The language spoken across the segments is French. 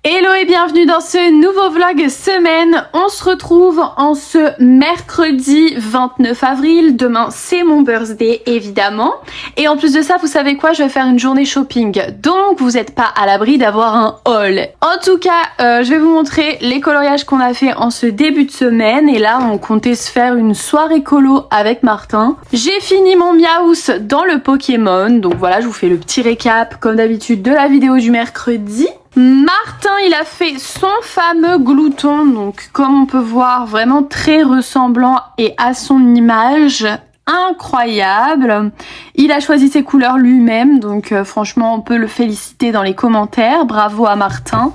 Hello et bienvenue dans ce nouveau vlog semaine. On se retrouve en ce mercredi 29 avril. Demain c'est mon birthday évidemment. Et en plus de ça, vous savez quoi, je vais faire une journée shopping. Donc vous n'êtes pas à l'abri d'avoir un haul. En tout cas, je vais vous montrer les coloriages qu'on a fait en ce début de semaine. Et là, on comptait se faire une soirée colo avec Martin. J'ai fini mon Miaus dans le Pokémon. Donc voilà, je vous fais le petit récap comme d'habitude de la vidéo du mercredi. Martin, il a fait son fameux glouton, donc comme on peut voir, vraiment très ressemblant et à son image, incroyable. Il a choisi ses couleurs lui-même, donc franchement on peut le féliciter dans les commentaires. Bravo à Martin,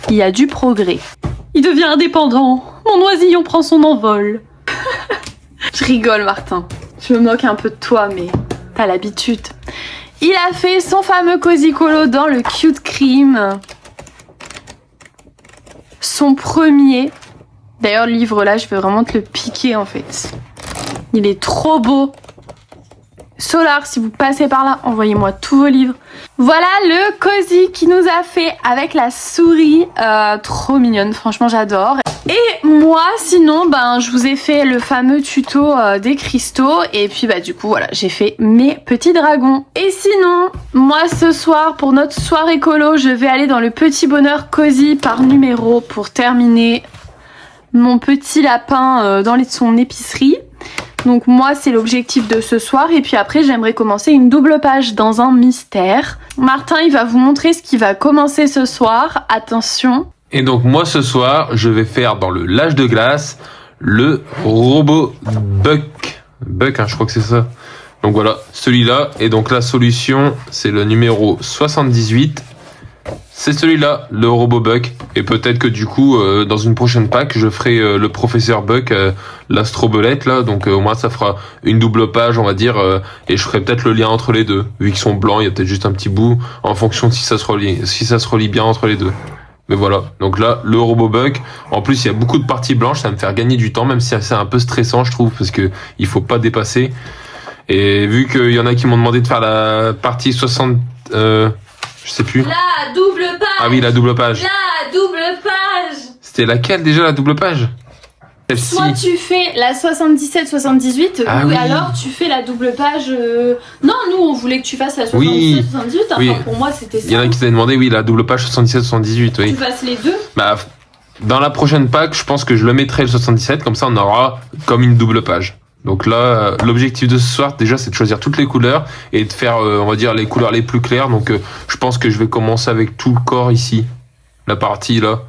il y a du progrès. Il devient indépendant, mon oisillon prend son envol. Je rigole Martin, je me moque un peu de toi mais t'as l'habitude. Il a fait son fameux Cozy Colo dans le Cute Cream. Son premier. D'ailleurs, le livre là, je vais vraiment te le piquer en fait. Il est trop beau. Solar, si vous passez par là, envoyez-moi tous vos livres. Voilà le Cozy qui nous a fait avec la souris. Trop mignonne, franchement j'adore. Et moi, sinon, je vous ai fait le fameux tuto des cristaux. Et puis du coup, voilà, j'ai fait mes petits dragons. Et sinon, moi ce soir, pour notre soirée colo, je vais aller dans le Petit Bonheur Cozy par numéro pour terminer mon petit lapin dans son épicerie. Donc moi c'est l'objectif de ce soir et puis après j'aimerais commencer une double page dans un mystère. Martin il va vous montrer ce qui va commencer ce soir, attention. Et donc moi ce soir je vais faire dans le L'Âge de Glace le robot Buck. Buck je crois que c'est ça. Donc voilà celui-là et donc la solution c'est le numéro 78. C'est celui-là, le robot Buck. Et peut-être que du coup, dans une prochaine pack, je ferai le professeur Buck, l'astrobelette là. Donc au moins ça fera une double page, on va dire. Et je ferai peut-être le lien entre les deux. Vu qu'ils sont blancs, il y a peut-être juste un petit bout en fonction de si ça se relie bien entre les deux. Mais voilà, donc là, le robot Buck. En plus, il y a beaucoup de parties blanches, ça va me faire gagner du temps, même si c'est un peu stressant, je trouve, parce que il faut pas dépasser. Et vu qu'il y en a qui m'ont demandé de faire la partie 60... je sais plus. La double page. Ah oui, la double page. La double page. C'était laquelle déjà la double page? Celle-ci. Soit tu fais la 77-78 ou oui. alors tu fais la double page. Non, nous on voulait que tu fasses la 77-78. Oui. Enfin, Oui. pour moi c'était ça. Il y en a qui t'avaient demandé, oui, la double page 77-78, oui. Tu fasses les deux. Dans la prochaine pack, je pense que je le mettrai le 77, comme ça on aura comme une double page. Donc là, l'objectif de ce soir, déjà, c'est de choisir toutes les couleurs et de faire, on va dire, les couleurs les plus claires. Donc, je pense que je vais commencer avec tout le corps ici, la partie là.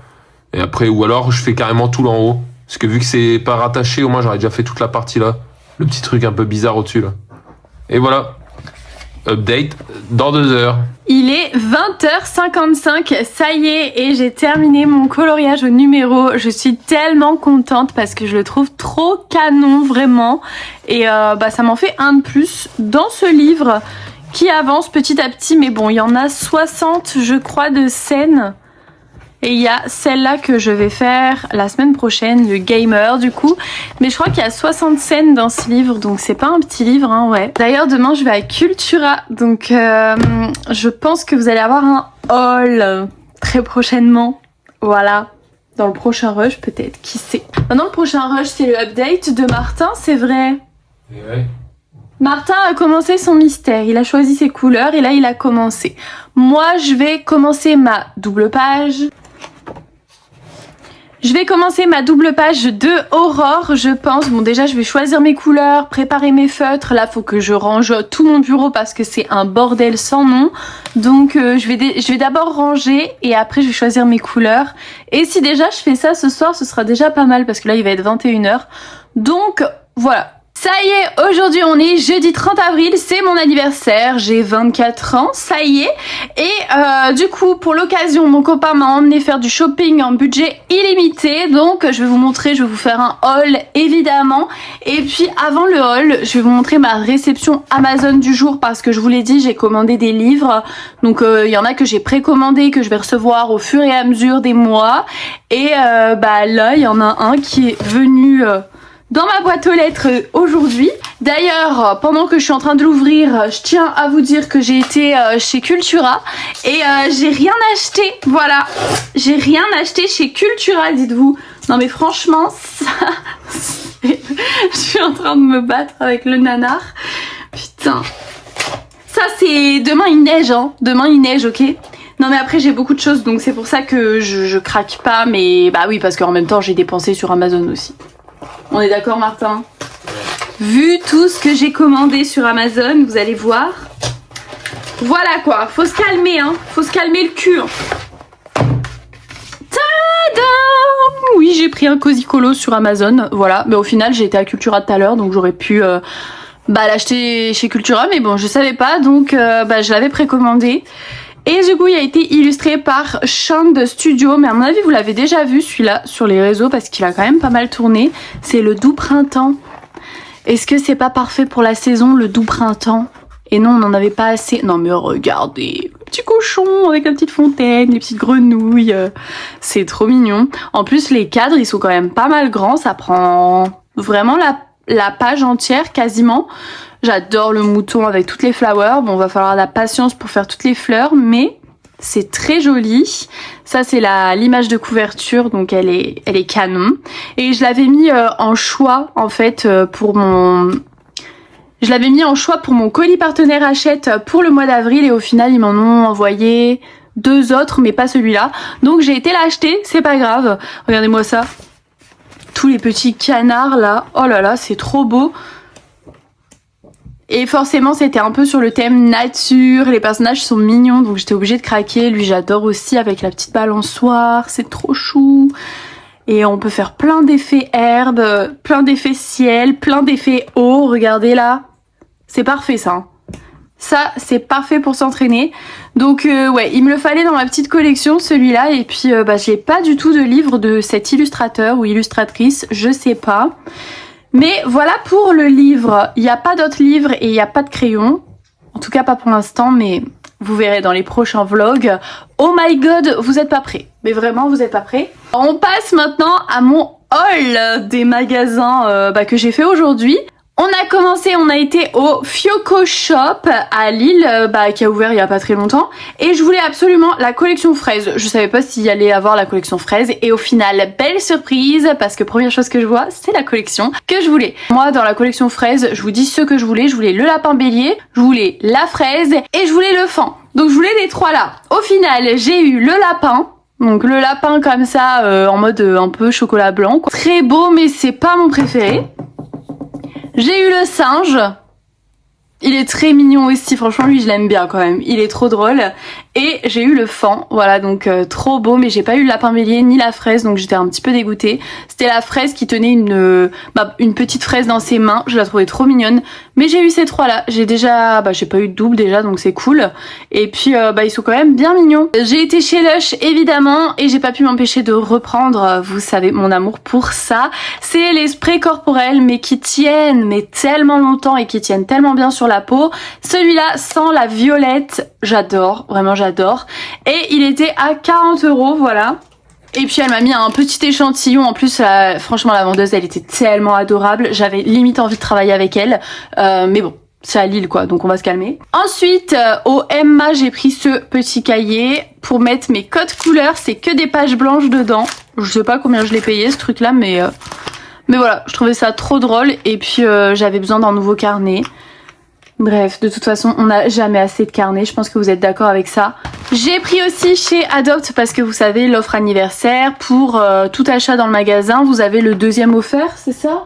Et après, ou alors, je fais carrément tout en haut. Parce que vu que c'est pas rattaché, au moins, j'aurais déjà fait toute la partie là. Le petit truc un peu bizarre au-dessus là. Et voilà. Update dans 2 heures. Il est 20h55, ça y est, et j'ai terminé mon coloriage au numéro. Je suis tellement contente parce que je le trouve trop canon, vraiment. Et ça m'en fait un de plus dans ce livre qui avance petit à petit. Mais bon, il y en a 60, je crois, de scènes. Et il y a celle-là que je vais faire la semaine prochaine, le gamer du coup. Mais je crois qu'il y a 60 scènes dans ce livre, donc c'est pas un petit livre, hein, ouais. D'ailleurs, demain, je vais à Cultura, donc je pense que vous allez avoir un haul très prochainement. Voilà, dans le prochain rush peut-être, qui sait. Maintenant, le prochain rush, c'est le update de Martin, c'est vrai. Et ouais. Martin a commencé son mystère, il a choisi ses couleurs et là, il a commencé. Moi, je vais commencer ma double page. Je vais commencer ma double page de Aurore, je pense. Bon, déjà, je vais choisir mes couleurs, préparer mes feutres. Là, faut que je range tout mon bureau parce que c'est un bordel sans nom. Donc, je vais d'abord ranger et après, je vais choisir mes couleurs. Et si déjà je fais ça ce soir, ce sera déjà pas mal parce que là, il va être 21h. Donc, voilà. Ça y est, aujourd'hui on est jeudi 30 avril, c'est mon anniversaire, j'ai 24 ans, ça y est. Et du coup, pour l'occasion, mon copain m'a emmené faire du shopping en budget illimité. Donc je vais vous montrer, je vais vous faire un haul évidemment. Et puis avant le haul, je vais vous montrer ma réception Amazon du jour parce que je vous l'ai dit, j'ai commandé des livres. Donc il y en a que j'ai précommandé, que je vais recevoir au fur et à mesure des mois. Et là, il y en a un qui est venu... dans ma boîte aux lettres aujourd'hui. D'ailleurs, pendant que je suis en train de l'ouvrir, je tiens à vous dire que j'ai été chez Cultura et j'ai rien acheté. Voilà, j'ai rien acheté chez Cultura, dites-vous. Non mais franchement, ça... je suis en train de me battre avec le nanar. Putain. Ça c'est... Demain il neige, hein. Demain il neige, ok? Non mais après j'ai beaucoup de choses, donc c'est pour ça que je craque pas. Mais bah oui, parce qu'en même temps j'ai dépensé sur Amazon aussi. On est d'accord, Martin? Vu tout ce que j'ai commandé sur Amazon, vous allez voir. Voilà quoi, faut se calmer, hein. Faut se calmer le cul. Hein. Tadam! Oui, j'ai pris un Cozy Colo sur Amazon, voilà. Mais au final, j'ai été à Cultura tout à l'heure, donc j'aurais pu l'acheter chez Cultura. Mais bon, je savais pas, donc je l'avais précommandé. Et du coup, il a été illustré par Shand Studio. Mais à mon avis, vous l'avez déjà vu celui-là sur les réseaux parce qu'il a quand même pas mal tourné. C'est le doux printemps. Est-ce que c'est pas parfait pour la saison, le doux printemps? Et non, on n'en avait pas assez. Non mais regardez, le petit cochon avec la petite fontaine, les petites grenouilles. C'est trop mignon. En plus, les cadres, ils sont quand même pas mal grands. Ça prend vraiment la page entière, quasiment. J'adore le mouton avec toutes les flowers. Bon, va falloir de la patience pour faire toutes les fleurs, mais c'est très joli. Ça, c'est l'image de couverture, donc elle est canon. Et je l'avais mis en choix, en fait, pour mon... Je l'avais mis en choix pour mon colis partenaire Hachette pour le mois d'avril. Et au final, ils m'en ont envoyé 2 autres, mais pas celui-là. Donc, j'ai été l'acheter, c'est pas grave. Regardez-moi ça. Tous les petits canards, là. Oh là là, c'est trop beau. Et forcément, c'était un peu sur le thème nature. Les personnages sont mignons, donc j'étais obligée de craquer. Lui, j'adore aussi avec la petite balançoire. C'est trop chou. Et on peut faire plein d'effets herbe, plein d'effets ciel, plein d'effets eau. Regardez là. C'est parfait, ça. Hein. Ça, c'est parfait pour s'entraîner. Donc, ouais, il me le fallait dans ma petite collection, celui-là. Et puis, j'ai pas du tout de livre de cet illustrateur ou illustratrice. Je sais pas. Mais voilà pour le livre. Il n'y a pas d'autres livres et il n'y a pas de crayon. En tout cas, pas pour l'instant, mais vous verrez dans les prochains vlogs. Oh my god, vous êtes pas prêts. Mais vraiment, vous êtes pas prêts. On passe maintenant à mon haul des magasins que j'ai fait aujourd'hui. On a commencé, on a été au Fioco Shop à Lille, qui a ouvert il y a pas très longtemps. Et je voulais absolument la collection fraise. Je savais pas s'il y allait avoir la collection fraise. Et au final, belle surprise, parce que première chose que je vois, c'est la collection que je voulais. Moi, dans la collection fraise, je vous dis ce que je voulais. Je voulais le lapin bélier, je voulais la fraise et je voulais le fan. Donc je voulais les 3 là. Au final, j'ai eu le lapin. Donc le lapin comme ça, en mode un peu chocolat blanc, quoi. Très beau, mais c'est pas mon préféré. J'ai eu le singe. Il est très mignon aussi, franchement lui je l'aime bien quand même, il est trop drôle. Et j'ai eu le fan, voilà donc trop beau, mais j'ai pas eu le lapin bélier ni la fraise, donc j'étais un petit peu dégoûtée. C'était la fraise qui tenait une petite fraise dans ses mains, je la trouvais trop mignonne. Mais j'ai eu ces 3 là, j'ai pas eu de double déjà, donc c'est cool. Et puis ils sont quand même bien mignons. J'ai été chez Lush évidemment, et j'ai pas pu m'empêcher de reprendre, vous savez mon amour pour ça. C'est les sprays corporels, mais qui tiennent mais tellement longtemps et qui tiennent tellement bien sur la peau. Celui-là sans la violette, j'adore, vraiment j'adore. Et il était à 40 €, voilà. Et puis elle m'a mis un petit échantillon. En plus, franchement la vendeuse elle était tellement adorable. J'avais limite envie de travailler avec elle. Mais bon, c'est à Lille quoi, donc on va se calmer. Ensuite, au Emma, j'ai pris ce petit cahier pour mettre mes codes couleurs. C'est que des pages blanches dedans. Je sais pas combien je l'ai payé ce truc là, mais voilà, je trouvais ça trop drôle. Et puis j'avais besoin d'un nouveau carnet. Bref, de toute façon, on n'a jamais assez de carnets, je pense que vous êtes d'accord avec ça. J'ai pris aussi chez Adopt parce que vous savez, l'offre anniversaire, pour tout achat dans le magasin, vous avez le 2e offert, c'est ça?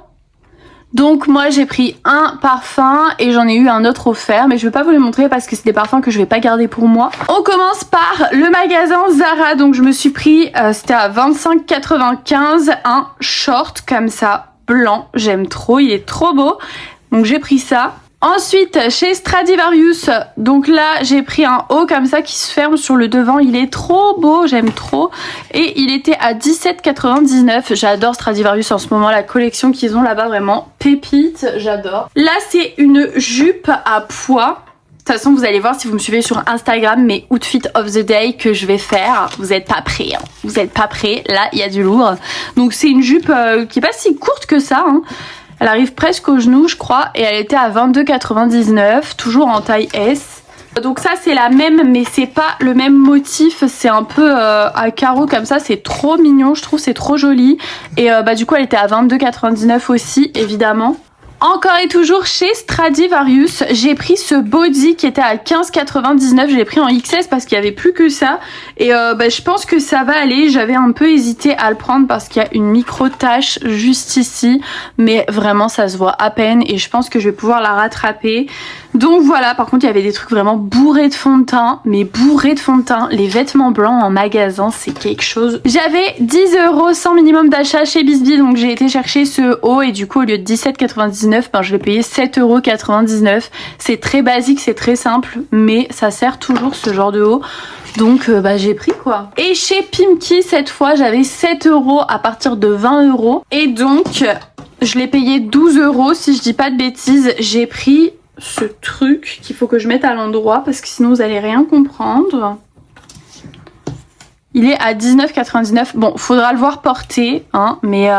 Donc moi j'ai pris un parfum et j'en ai eu un autre offert, mais je vais pas vous le montrer parce que c'est des parfums que je vais pas garder pour moi. On commence par le magasin Zara, donc je me suis pris, c'était à 25,95 €, un short comme ça, blanc, j'aime trop, il est trop beau, donc j'ai pris ça. Ensuite, chez Stradivarius, donc là, j'ai pris un haut comme ça qui se ferme sur le devant. Il est trop beau, j'aime trop. Et il était à 17,99 €. J'adore Stradivarius en ce moment, la collection qu'ils ont là-bas, vraiment pépite, j'adore. Là, c'est une jupe à pois. De toute façon, vous allez voir si vous me suivez sur Instagram mes outfits of the day que je vais faire. Vous êtes pas prêts, hein. Vous êtes pas prêts. Là, il y a du lourd. Donc c'est une jupe qui est pas si courte que ça, hein. Elle arrive presque au genou, je crois, et elle était à 22,99, toujours en taille S. Donc ça c'est la même, mais c'est pas le même motif, c'est un peu à carreaux comme ça, c'est trop mignon, je trouve, c'est trop joli. Et du coup elle était à 22,99 aussi, évidemment. Encore et toujours chez Stradivarius, j'ai pris ce body qui était à 15,99, je l'ai pris en XS parce qu'il n'y avait plus que ça. Et je pense que ça va aller, j'avais un peu hésité à le prendre parce qu'il y a une micro tache juste ici. Mais vraiment ça se voit à peine et je pense que je vais pouvoir la rattraper. Donc voilà, par contre il y avait des trucs vraiment bourrés de fond de teint, mais bourrés de fond de teint. Les vêtements blancs en magasin c'est quelque chose. J'avais 10 € sans minimum d'achat chez Bisbee, donc j'ai été chercher ce haut et du coup au lieu de 17,99, je l'ai payé 7,99 €. C'est très basique, c'est très simple, mais ça sert toujours ce genre de haut. Donc j'ai pris quoi. Et chez Pimki cette fois j'avais 7 € à partir de 20 €. Et donc je l'ai payé 12 € si je dis pas de bêtises. J'ai pris ce truc qu'il faut que je mette à l'endroit parce que sinon vous allez rien comprendre. Il est à 19,99 €. Bon, faudra le voir porter, hein, mais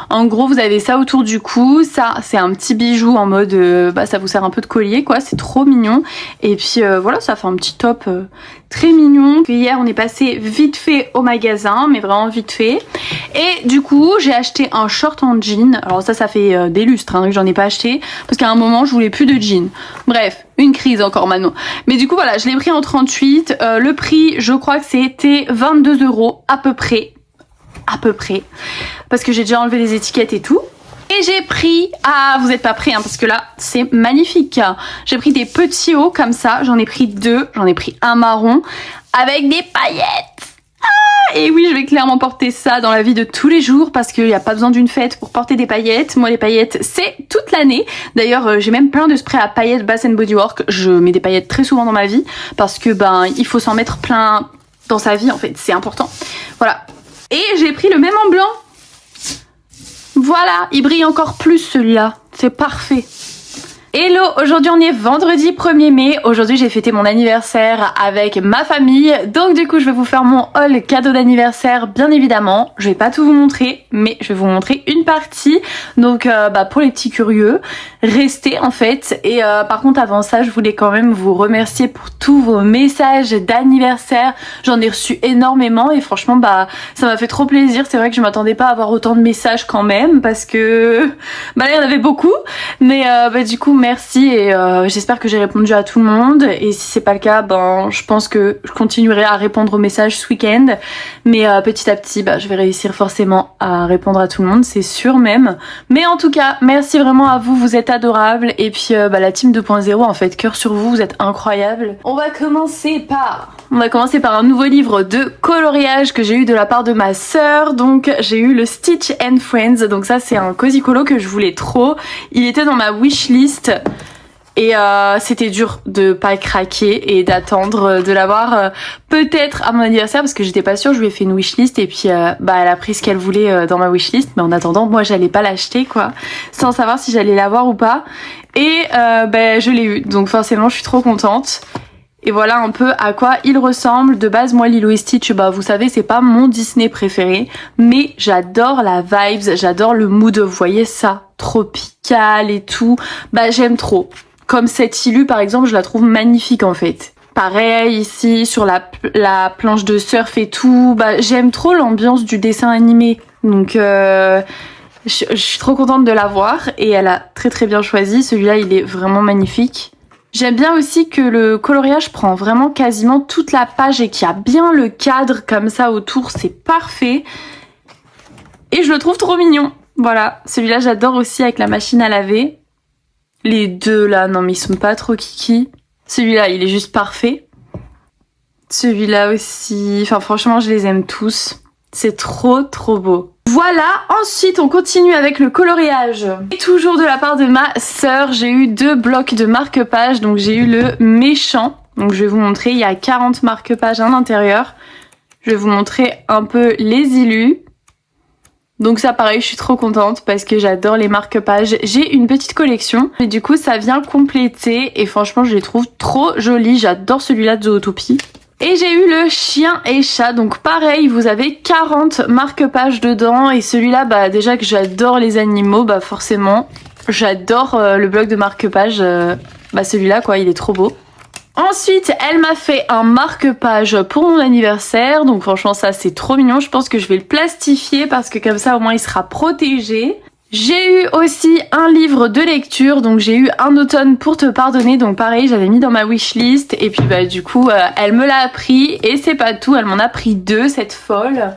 en gros, vous avez ça autour du cou. Ça, c'est un petit bijou en mode, ça vous sert un peu de collier, quoi. C'est trop mignon. Et puis voilà, ça fait un petit top très mignon. Puis hier, on est passé vite fait au magasin, mais vraiment vite fait. Et du coup, j'ai acheté un short en jean. Alors ça fait des lustres hein, que j'en ai pas acheté parce qu'à un moment, je voulais plus de jean. Bref, une crise encore maintenant. Mais du coup, voilà, je l'ai pris en 38. Le prix, je crois que c'était 22 € à peu près. À peu près. Parce que j'ai déjà enlevé les étiquettes et tout. Et j'ai pris... Ah, vous êtes pas prêts, hein, parce que là, c'est magnifique. J'ai pris des petits hauts comme ça. J'en ai pris 2. J'en ai pris un marron avec des paillettes. Ah, et oui, je vais clairement porter ça dans la vie de tous les jours parce qu'il n'y a pas besoin d'une fête pour porter des paillettes. Moi, les paillettes, c'est toute l'année. D'ailleurs, j'ai même plein de sprays à paillettes Bath Body Works. Je mets des paillettes très souvent dans ma vie parce que il faut s'en mettre plein dans sa vie, en fait. C'est important. Voilà. Et j'ai pris le même en blanc. Voilà, il brille encore plus celui-là. C'est parfait. Hello, aujourd'hui on est vendredi 1er mai, aujourd'hui j'ai fêté mon anniversaire avec ma famille, donc du coup je vais vous faire mon haul cadeau d'anniversaire bien évidemment, je vais pas tout vous montrer mais je vais vous montrer une partie, donc pour les petits curieux, restez en fait, et par contre avant ça je voulais quand même vous remercier pour tous vos messages d'anniversaire, j'en ai reçu énormément et franchement ça m'a fait trop plaisir, c'est vrai que je m'attendais pas à avoir autant de messages quand même parce que là il y en avait beaucoup, mais du coup merci et j'espère que j'ai répondu à tout le monde et si c'est pas le cas je pense que je continuerai à répondre aux messages ce week-end mais petit à petit je vais réussir forcément à répondre à tout le monde, c'est sûr même, mais en tout cas merci vraiment à vous, vous êtes adorables et puis la team 2.0 en fait, cœur sur vous, vous êtes incroyables. On va commencer par un nouveau livre de coloriage que j'ai eu de la part de ma sœur, donc j'ai eu le Stitch and Friends, donc ça c'est un cozy colo que je voulais trop, il était dans ma wishlist et c'était dur de pas craquer et d'attendre de l'avoir peut-être à mon anniversaire parce que j'étais pas sûre, je lui ai fait une wishlist et puis elle a pris ce qu'elle voulait dans ma wishlist, mais en attendant moi j'allais pas l'acheter quoi, sans savoir si j'allais l'avoir ou pas et je l'ai eu, donc forcément je suis trop contente. Et voilà un peu à quoi il ressemble. De base, moi, Lilo et Stitch, vous savez, c'est pas mon Disney préféré. Mais j'adore la vibes, j'adore le mood, vous voyez ça, tropical et tout. J'aime trop. Comme cette Ilu, par exemple, je la trouve magnifique en fait. Pareil ici, sur la planche de surf et tout. J'aime trop l'ambiance du dessin animé. Donc, je suis trop contente de l'avoir. Et elle a très très bien choisi. Celui-là, il est vraiment magnifique. J'aime bien aussi que le coloriage prend vraiment quasiment toute la page et qu'il y a bien le cadre comme ça autour, c'est parfait. Et je le trouve trop mignon. Voilà, celui-là j'adore aussi avec la machine à laver. Les deux là, non mais ils sont pas trop kiki. Celui-là, il est juste parfait. Celui-là aussi, enfin franchement je les aime tous. C'est trop trop beau. Voilà, ensuite on continue avec le coloriage. Et toujours de la part de ma sœur, j'ai eu 2 blocs de marque-page. Donc j'ai eu le méchant. Donc je vais vous montrer, il y a 40 marque-pages à l'intérieur. Je vais vous montrer un peu les illus. Donc ça pareil, je suis trop contente parce que j'adore les marque-pages. J'ai une petite collection et du coup ça vient compléter et franchement je les trouve trop jolis. J'adore celui-là de Zootopie. Et j'ai eu le chien et chat, donc pareil, vous avez 40 marque-pages dedans et celui-là, bah déjà que j'adore les animaux, bah forcément, j'adore le bloc de marque-pages, bah celui-là quoi, il est trop beau. Ensuite, elle m'a fait un marque-page pour mon anniversaire, donc franchement ça c'est trop mignon, je pense que je vais le plastifier parce que comme ça au moins il sera protégé. J'ai eu aussi un livre de lecture, donc j'ai eu Un automne pour te pardonner, donc pareil j'avais mis dans ma wishlist et puis bah du coup elle me l'a pris et c'est pas tout, elle m'en a pris 2 cette folle.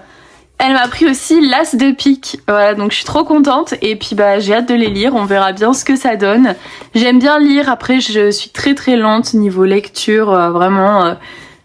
Elle m'a pris aussi l'As de pique, voilà donc je suis trop contente et puis bah j'ai hâte de les lire, on verra bien ce que ça donne. J'aime bien lire, après je suis très lente niveau lecture, vraiment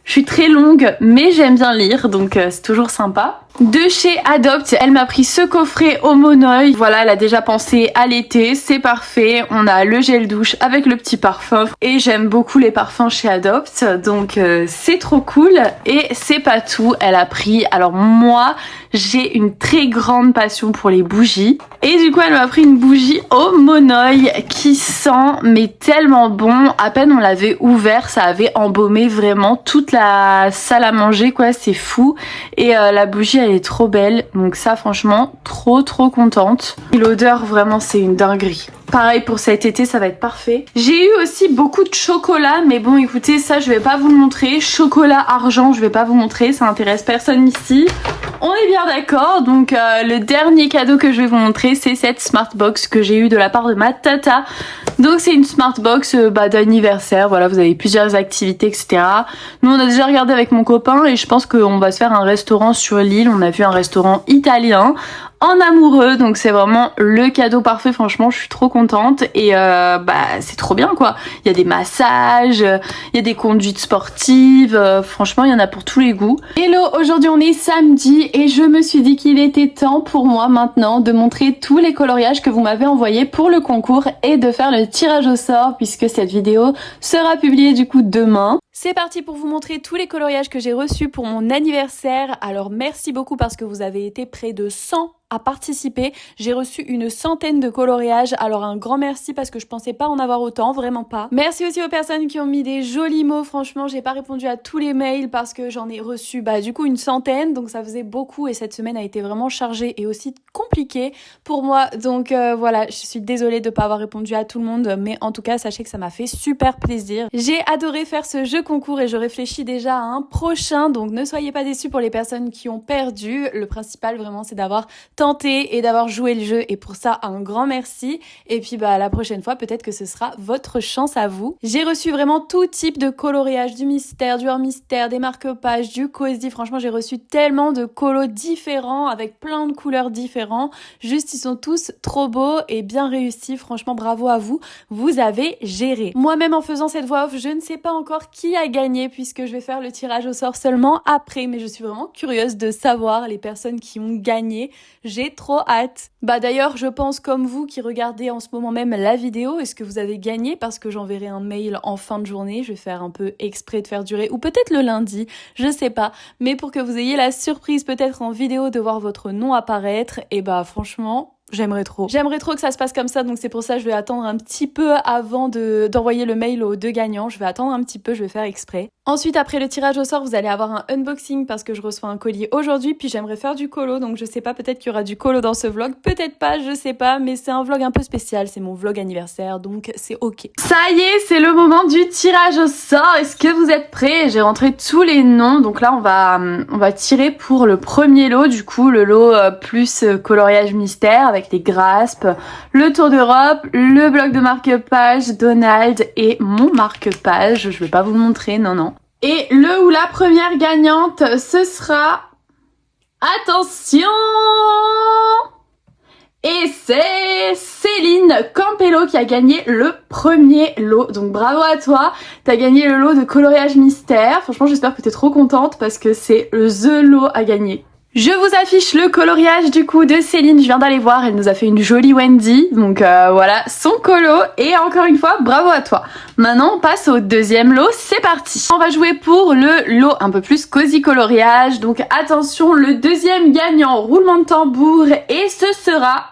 je suis très longue mais j'aime bien lire donc c'est toujours sympa. De chez Adopt, elle m'a pris ce coffret au Monoeil. Voilà, elle a déjà pensé à l'été, c'est parfait. On a le gel douche avec le petit parfum. Et j'aime beaucoup les parfums chez Adopt, donc c'est trop cool. Et c'est pas tout, elle a pris... Alors moi, j'ai une très grande passion pour les bougies. Et du coup, elle m'a pris une bougie au Monoeil qui sent mais tellement bon. À peine on l'avait ouvert, ça avait embaumé vraiment toute la salle à manger, quoi. C'est fou. Et la bougie, elle est trop belle, donc ça franchement trop contente. Et l'odeur vraiment c'est une dinguerie. Pareil pour cet été, ça va être parfait. J'ai eu aussi beaucoup de chocolat, mais bon écoutez, ça je vais pas vous le montrer. Chocolat argent, je vais pas vous montrer, ça intéresse personne ici. On est bien d'accord, donc le dernier cadeau que je vais vous montrer, c'est cette Smart Box que j'ai eu de la part de ma tata. Donc c'est une Smart Box d'anniversaire, voilà, vous avez plusieurs activités, etc. Nous on a déjà regardé avec mon copain et je pense qu'on va se faire un restaurant sur l'île. On a vu un restaurant italien en amoureux, donc c'est vraiment le cadeau parfait, franchement je suis trop contente et c'est trop bien quoi. Il y a des massages, il y a des conduites sportives, franchement il y en a pour tous les goûts. Hello, aujourd'hui on est samedi et je me suis dit qu'il était temps pour moi maintenant de montrer tous les coloriages que vous m'avez envoyés pour le concours et de faire le tirage au sort puisque cette vidéo sera publiée du coup demain. C'est parti pour vous montrer tous les coloriages que j'ai reçus pour mon anniversaire. Alors merci beaucoup parce que vous avez été près de 100 à participer. J'ai reçu une centaine de coloriages. Alors un grand merci parce que je pensais pas en avoir autant, vraiment pas. Merci aussi aux personnes qui ont mis des jolis mots. Franchement, j'ai pas répondu à tous les mails parce que j'en ai reçu du coup une centaine. Donc ça faisait beaucoup et cette semaine a été vraiment chargée et aussi compliquée pour moi. Donc voilà, je suis désolée de pas avoir répondu à tout le monde. Mais en tout cas, sachez que ça m'a fait super plaisir. J'ai adoré faire ce jeu concours et je réfléchis déjà à un prochain. Donc ne soyez pas déçus pour les personnes qui ont perdu. Le principal vraiment c'est d'avoir tenté et d'avoir joué le jeu et pour ça un grand merci et puis la prochaine fois peut-être que ce sera votre chance à vous. J'ai reçu vraiment tout type de coloriage, du mystère, du hors mystère, des marque-pages, du cozy, franchement j'ai reçu tellement de colos différents avec plein de couleurs différents, juste ils sont tous trop beaux et bien réussis, franchement bravo à vous, vous avez géré. Moi-même en faisant cette voix off, je ne sais pas encore qui a gagné puisque je vais faire le tirage au sort seulement après, mais je suis vraiment curieuse de savoir les personnes qui ont gagné. J'ai trop hâte. D'ailleurs, je pense comme vous qui regardez en ce moment même la vidéo, est-ce que vous avez gagné? Parce que j'enverrai un mail en fin de journée, je vais faire un peu exprès de faire durer, ou peut-être le lundi, je sais pas. Mais pour que vous ayez la surprise peut-être en vidéo de voir votre nom apparaître, et franchement... J'aimerais trop que ça se passe comme ça, donc c'est pour ça que je vais attendre un petit peu avant d'envoyer le mail aux 2 gagnants. Je vais attendre un petit peu, je vais faire exprès. Ensuite, après le tirage au sort, vous allez avoir un unboxing parce que je reçois un colis aujourd'hui, puis j'aimerais faire du colo, donc je sais pas, peut-être qu'il y aura du colo dans ce vlog, peut-être pas, je sais pas, mais c'est un vlog un peu spécial, c'est mon vlog anniversaire, donc c'est ok. Ça y est, c'est le moment du tirage au sort, est-ce que vous êtes prêts? J'ai rentré tous les noms, donc là on va tirer pour le premier lot, du coup le lot plus coloriage mystère avec les graspes, le tour d'Europe, le bloc de marque-page, Donald et mon marque-page. Je vais pas vous le montrer, non. Et le ou la première gagnante, ce sera... Attention! Et c'est Céline Campello qui a gagné le premier lot. Donc bravo à toi, t'as gagné le lot de coloriage mystère. Franchement, j'espère que t'es trop contente parce que c'est the lot à gagner. Je vous affiche le coloriage du coup de Céline, je viens d'aller voir, elle nous a fait une jolie Wendy, donc voilà son colo, et encore une fois bravo à toi. Maintenant on passe au deuxième lot, c'est parti. On va jouer pour le lot un peu plus cosy coloriage, donc attention, le deuxième gagnant, roulement de tambour, et ce sera...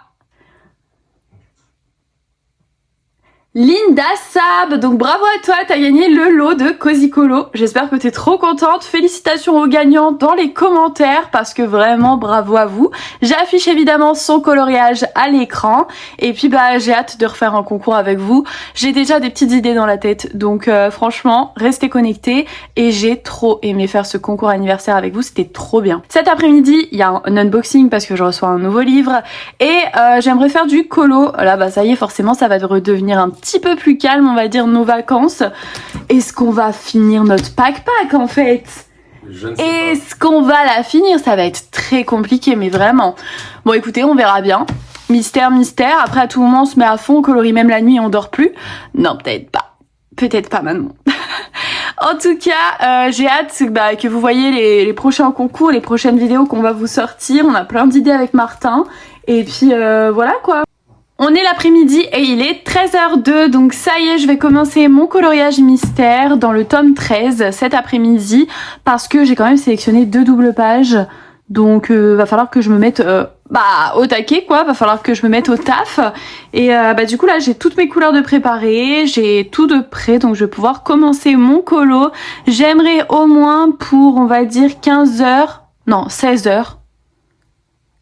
Linda Sab, donc bravo à toi, t'as gagné le lot de Cozy Colo. J'espère que t'es trop contente. Félicitations aux gagnants dans les commentaires parce que vraiment bravo à vous. J'affiche évidemment son coloriage à l'écran et puis bah j'ai hâte de refaire un concours avec vous. J'ai déjà des petites idées dans la tête donc franchement restez connectés et j'ai trop aimé faire ce concours anniversaire avec vous, c'était trop bien. Cet après-midi il y a un unboxing parce que je reçois un nouveau livre et j'aimerais faire du colo. Là bah ça y est forcément ça va redevenir un petit peu plus calme, on va dire, nos vacances. Est-ce qu'on va finir notre pack en fait? Est-ce qu'on va la finir? Ça va être très compliqué, mais vraiment. Bon, écoutez, on verra bien. Mystère, mystère. Après, à tout moment, on se met à fond, on colorie même la nuit et on dort plus. Non, peut-être pas. Peut-être pas maintenant. En tout cas, j'ai hâte que vous voyez les prochains concours, les prochaines vidéos qu'on va vous sortir. On a plein d'idées avec Martin. Et puis, voilà quoi. On est l'après-midi et il est 13h02, donc ça y est, je vais commencer mon coloriage mystère dans le tome 13 cet après-midi parce que j'ai quand même sélectionné 2 doubles pages. Donc va falloir que je me mette au taquet quoi, va falloir que je me mette au taf. Et du coup là j'ai toutes mes couleurs de préparées, j'ai tout de prêt, donc je vais pouvoir commencer mon colo. J'aimerais au moins pour on va dire 16h.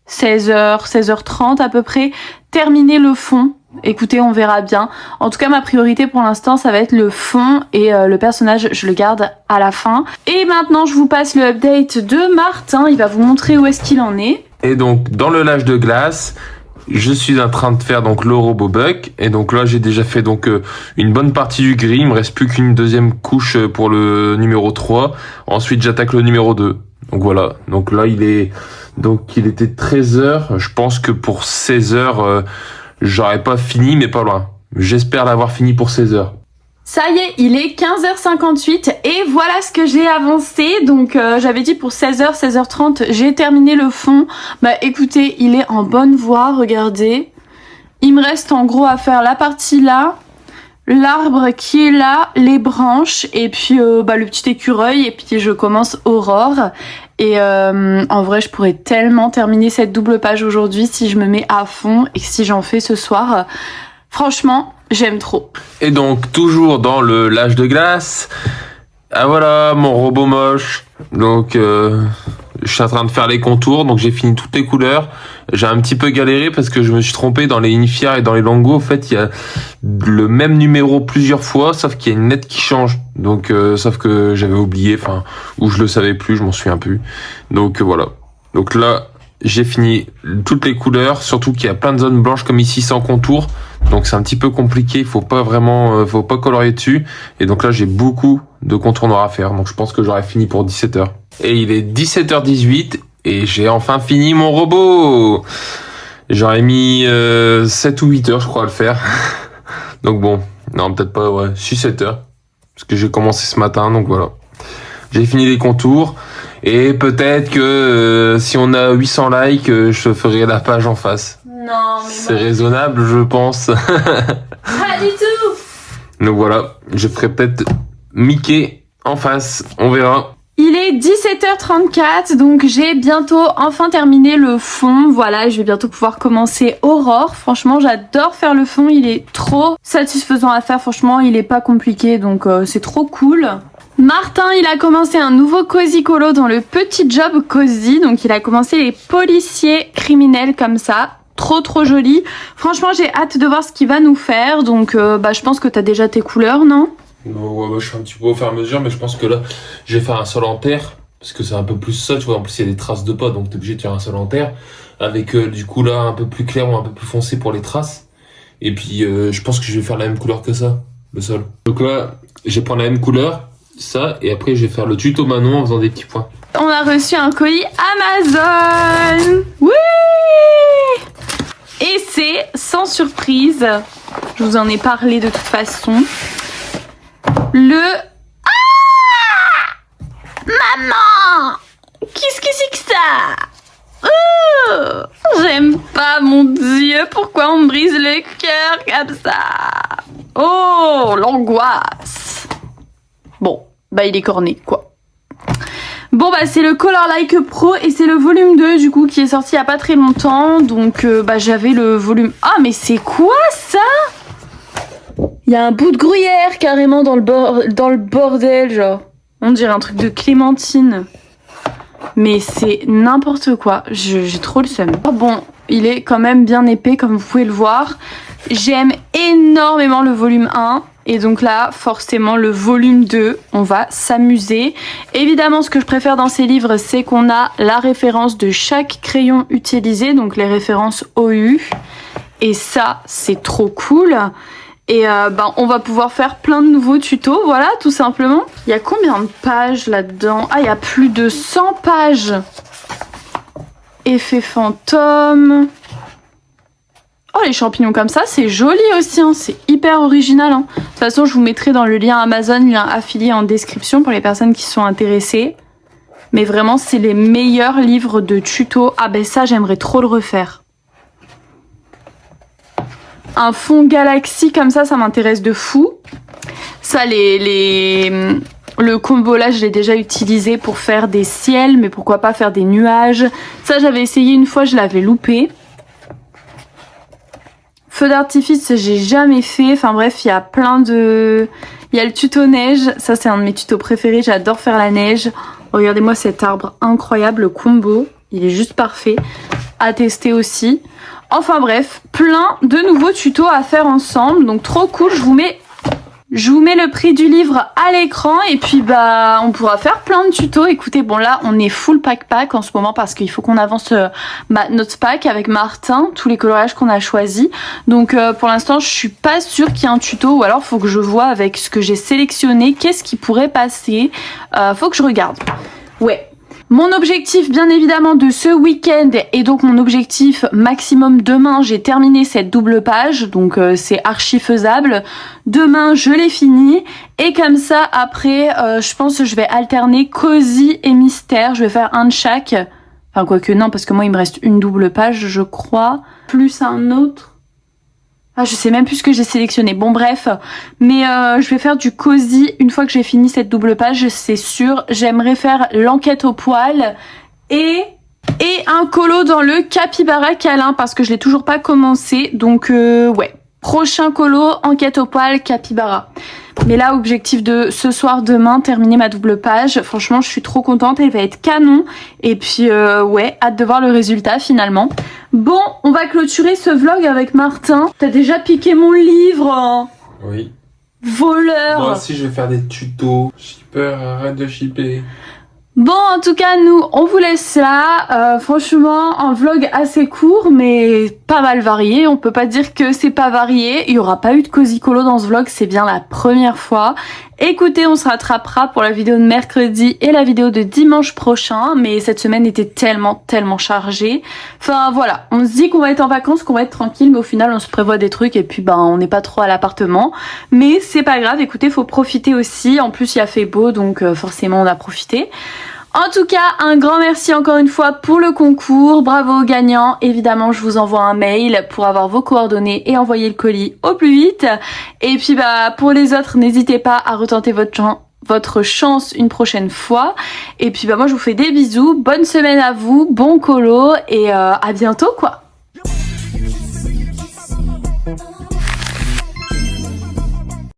16h30 à peu près, terminer le fond. Écoutez, on verra bien. En tout cas, ma priorité pour l'instant, ça va être le fond et le personnage, je le garde à la fin. Et maintenant, je vous passe le update de Martin. Il va vous montrer où est-ce qu'il en est. Et donc, dans le lâche de glace, je suis en train de faire donc le robot Buck. Et donc là, j'ai déjà fait donc une bonne partie du gris. Il me reste plus qu'une deuxième couche pour le numéro 3. Ensuite, j'attaque le numéro 2. Donc voilà. Donc là, il était 13h. Je pense que pour 16h, j'aurais pas fini, mais pas loin. J'espère l'avoir fini pour 16h. Ça y est, il est 15h58 et voilà ce que j'ai avancé. Donc j'avais dit pour 16h, 16h30, j'ai terminé le fond. Bah écoutez, il est en bonne voie, regardez. Il me reste en gros à faire la partie là, l'arbre qui est là, les branches et puis le petit écureuil et puis je commence Aurore. Et en vrai je pourrais tellement terminer cette double page aujourd'hui si je me mets à fond et si j'en fais ce soir. Franchement, j'aime trop. Et donc toujours dans le lâche de glace. Ah voilà mon robot moche. Donc je suis en train de faire les contours, donc j'ai fini toutes les couleurs. J'ai un petit peu galéré parce que je me suis trompé dans les Infiar et dans les Lango. En fait, il y a le même numéro plusieurs fois, sauf qu'il y a une lettre qui change. Donc, sauf que j'avais oublié, ou je le savais plus, je m'en souviens plus. Donc voilà. Donc là, j'ai fini toutes les couleurs, surtout qu'il y a plein de zones blanches comme ici sans contour. Donc c'est un petit peu compliqué, faut pas colorier dessus. Et donc là, j'ai beaucoup de contours noirs à faire. Donc je pense que j'aurai fini pour 17h. Et il est 17h18 et j'ai enfin fini mon robot. J'aurais mis 7 ou 8 heures, je crois, à le faire. Donc bon, non, peut-être pas, ouais, 6-7 heures. Parce que j'ai commencé ce matin, donc voilà. J'ai fini les contours. Et peut-être que si on a 800 likes, je ferai la page en face. Non, mais c'est raisonnable, je pense. Pas du tout. Donc voilà, je ferai peut-être Mickey en face, on verra. Il est 17h34, donc j'ai bientôt enfin terminé le fond. Voilà, je vais bientôt pouvoir commencer Aurore. Franchement, j'adore faire le fond, il est trop satisfaisant à faire. Franchement, il est pas compliqué, donc c'est trop cool. Martin, il a commencé un nouveau Cozy Colo dans le petit job Cozy. Donc il a commencé les policiers criminels comme ça. Trop joli. Franchement, j'ai hâte de voir ce qu'il va nous faire. Donc je pense que t'as déjà tes couleurs, non ? Ouais, je fais un petit peu au fur et à mesure, mais je pense que là, je vais faire un sol en terre. Parce que c'est un peu plus ça, tu vois. En plus, il y a des traces de pas, donc t'es obligé de faire un sol en terre. Avec du coup là, un peu plus clair ou un peu plus foncé pour les traces. Et puis, je pense que je vais faire la même couleur que ça, le sol. Donc là, je vais prendre la même couleur. Ça, et après je vais faire le tuto Manon en faisant des petits points. On a reçu un colis Amazon. Oui. Et c'est sans surprise, je vous en ai parlé de toute façon, le... Ah, maman, qu'est-ce que c'est que ça? J'aime pas, mon Dieu, pourquoi on me brise le cœur comme ça? Oh, l'angoisse. Bon, bah il est corné, quoi. Bon, bah c'est le Color Like Pro et c'est le volume 2, du coup, qui est sorti il y a pas très longtemps. Donc, bah j'avais le volume... Ah, mais c'est quoi, ça? Il y a un bout de gruyère, carrément, dans le bordel, genre. On dirait un truc de clémentine. Mais c'est n'importe quoi, j'ai trop le seum. Oh bon, il est quand même bien épais comme vous pouvez le voir. J'aime énormément le volume 1 et donc là forcément le volume 2, on va s'amuser. Évidemment ce que je préfère dans ces livres c'est qu'on a la référence de chaque crayon utilisé, donc les références OU. Et ça c'est trop cool. Et on va pouvoir faire plein de nouveaux tutos, voilà, tout simplement. Il y a combien de pages là-dedans? Ah, il y a plus de 100 pages. Effet fantôme. Oh, les champignons comme ça, c'est joli aussi, hein. C'est hyper original. Hein. De toute façon, je vous mettrai dans le lien Amazon, lien affilié en description pour les personnes qui sont intéressées. Mais vraiment, c'est les meilleurs livres de tutos. Ah ben ça, j'aimerais trop le refaire. Un fond galaxie comme ça m'intéresse de fou. Ça, le combo là, je l'ai déjà utilisé pour faire des ciels, mais pourquoi pas faire des nuages. Ça, j'avais essayé une fois, je l'avais loupé. Feu d'artifice, j'ai jamais fait. Enfin bref, il y a plein de... Il y a le tuto neige. Ça, c'est un de mes tutos préférés. J'adore faire la neige. Regardez-moi cet arbre incroyable, le combo. Il est juste parfait. À tester aussi. Enfin bref, plein de nouveaux tutos à faire ensemble, donc trop cool. Je vous mets le prix du livre à l'écran et puis bah on pourra faire plein de tutos. Écoutez, bon là on est full pack en ce moment parce qu'il faut qu'on avance notre pack avec Martin, tous les coloriages qu'on a choisis. Donc pour l'instant je suis pas sûre qu'il y ait un tuto ou alors faut que je vois avec ce que j'ai sélectionné, qu'est-ce qui pourrait passer. Faut que je regarde. Ouais. Mon objectif bien évidemment de ce week-end et donc mon objectif maximum demain, j'ai terminé cette double page, donc c'est archi faisable. Demain je l'ai fini et comme ça après je pense que je vais alterner cosy et mystère, je vais faire un de chaque. Enfin quoique non parce que moi il me reste une double page je crois, plus un autre. Ah, je sais même plus ce que j'ai sélectionné. Bon, bref. Mais je vais faire du cosy une fois que j'ai fini cette double page, c'est sûr. J'aimerais faire l'enquête au poil et un colo dans le capybara câlin parce que je l'ai toujours pas commencé. Donc, ouais. Prochain colo, enquête au poil, capybara. Mais là, objectif de ce soir, demain, terminer ma double page. Franchement, je suis trop contente. Elle va être canon. Et puis, ouais, hâte de voir le résultat finalement. Bon, on va clôturer ce vlog avec Martin. T'as déjà piqué mon livre, hein. Oui. Voleur. Moi aussi, je vais faire des tutos. Shipper, arrête de shipper. Bon, en tout cas, nous, on vous laisse là. Franchement, un vlog assez court, mais pas mal varié. On peut pas dire que c'est pas varié. Il y aura pas eu de cosy colo dans ce vlog, c'est bien la première fois. Écoutez, on se rattrapera pour la vidéo de mercredi et la vidéo de dimanche prochain. Mais cette semaine était tellement chargée. Enfin, voilà. On se dit qu'on va être en vacances, qu'on va être tranquille, mais au final, on se prévoit des trucs et puis, ben, on n'est pas trop à l'appartement. Mais c'est pas grave. Écoutez, faut profiter aussi. En plus, il a fait beau, donc forcément, on a profité. En tout cas, un grand merci encore une fois pour le concours. Bravo aux gagnants. Évidemment, je vous envoie un mail pour avoir vos coordonnées et envoyer le colis au plus vite. Et puis, bah, pour les autres, n'hésitez pas à retenter votre chance une prochaine fois. Et puis, bah, moi, je vous fais des bisous. Bonne semaine à vous. Bon colo et à bientôt, quoi.